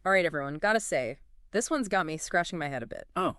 All right, everyone, gotta say, this one's got me scratching my head a bit. Oh.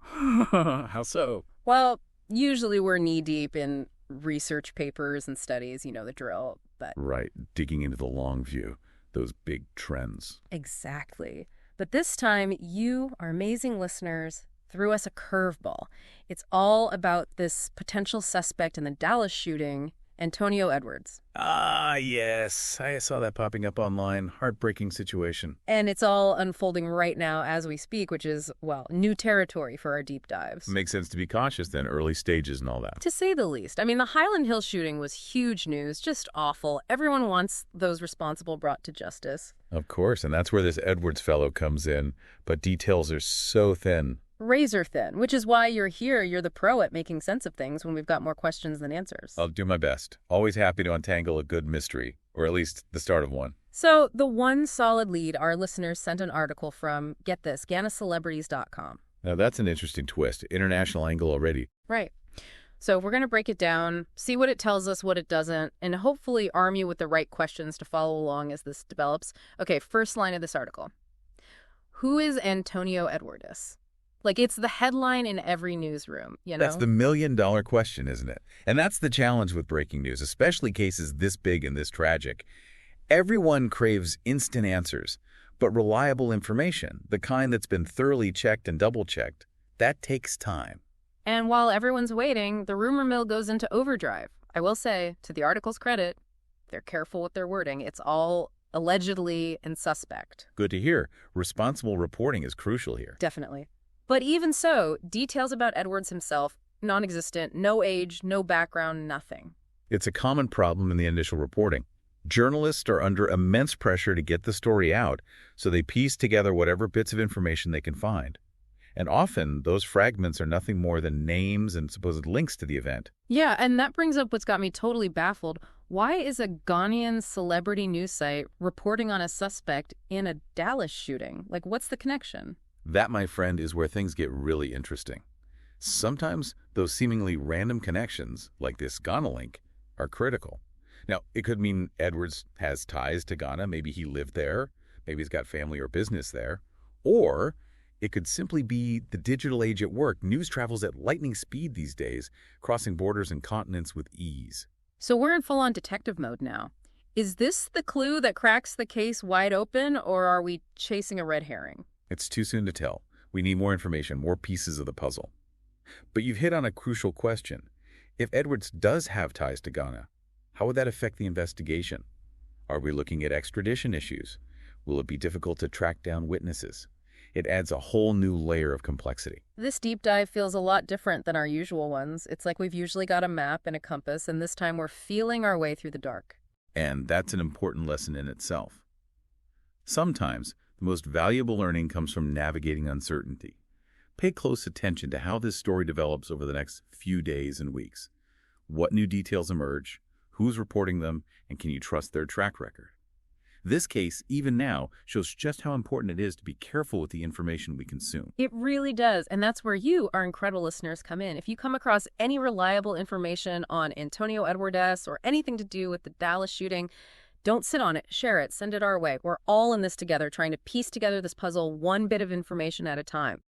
How so? Well, usually we're knee-deep in research papers and studies, you know the drill, but... Right, digging into the long view, those big trends. Exactly. But this time, you, our amazing listeners, threw us a curveball. It's all about this potential suspect in the Dallas shooting, Antonio Edwards. Ah, yes. I saw that popping up online. Heartbreaking situation. And it's all unfolding right now as we speak, which is, well, new territory for our deep dives. Makes sense to be cautious then, early stages and all that. To say the least. I mean, the Highland Hill shooting was huge news, just awful. Everyone wants those responsible brought to justice. Of course, and that's where this Edwards fellow comes in. But details are so thin. Razor thin, which is why you're here. You're the pro at making sense of things when we've got more questions than answers. I'll do my best. Always happy to untangle a good mystery, or at least the start of one. So the one solid lead our listeners sent an article from, get this, GANAcelebrities.com. Now that's an interesting twist. International angle already. Right. So we're going to break it down, see what it tells us, what it doesn't, and hopefully arm you with the right questions to follow along as this develops. Okay, first line of this article. Who is Antonio Edwards? Like, it's the headline in every newsroom, you know? That's the $1 million question, isn't it? And that's the challenge with breaking news, especially cases this big and this tragic. Everyone craves instant answers, but reliable information, the kind that's been thoroughly checked and double-checked, that takes time. And while everyone's waiting, the rumor mill goes into overdrive. I will say, to the article's credit, they're careful with their wording. It's all allegedly and suspect. Good to hear. Responsible reporting is crucial here. Definitely. But even so, details about Edwards himself, non-existent, no age, no background, nothing. It's a common problem in the initial reporting. Journalists are under immense pressure to get the story out, so they piece together whatever bits of information they can find. And often, those fragments are nothing more than names and supposed links to the event. Yeah, and that brings up what's got me totally baffled. Why is a Ghanaian celebrity news site reporting on a suspect in a Dallas shooting? Like, what's the connection? That, my friend, is where things get really interesting. Sometimes those seemingly random connections, like this Ghana link, are critical. Now, it could mean Edwards has ties to Ghana. Maybe he lived there. Maybe he's got family or business there. Or it could simply be the digital age at work. News travels at lightning speed these days, crossing borders and continents with ease. So we're in full-on detective mode now. Is this the clue that cracks the case wide open, or are we chasing a red herring? It's too soon to tell. We need more information, more pieces of the puzzle. But you've hit on a crucial question. If Edwards does have ties to Ghana, how would that affect the investigation? Are we looking at extradition issues? Will it be difficult to track down witnesses? It adds a whole new layer of complexity. This deep dive feels a lot different than our usual ones. It's like we've usually got a map and a compass, and this time we're feeling our way through the dark. And that's an important lesson in itself. Sometimes, the most valuable learning comes from navigating uncertainty. Pay close attention to how this story develops over the next few days and weeks. What new details emerge, who's reporting them, and can you trust their track record? This case, even now, shows just how important it is to be careful with the information we consume. It really does, and that's where you, our incredible listeners, come in. If you come across any reliable information on Antonio Edwards or anything to do with the Dallas shooting, don't sit on it, share it, send it our way. We're all in this together, trying to piece together this puzzle one bit of information at a time.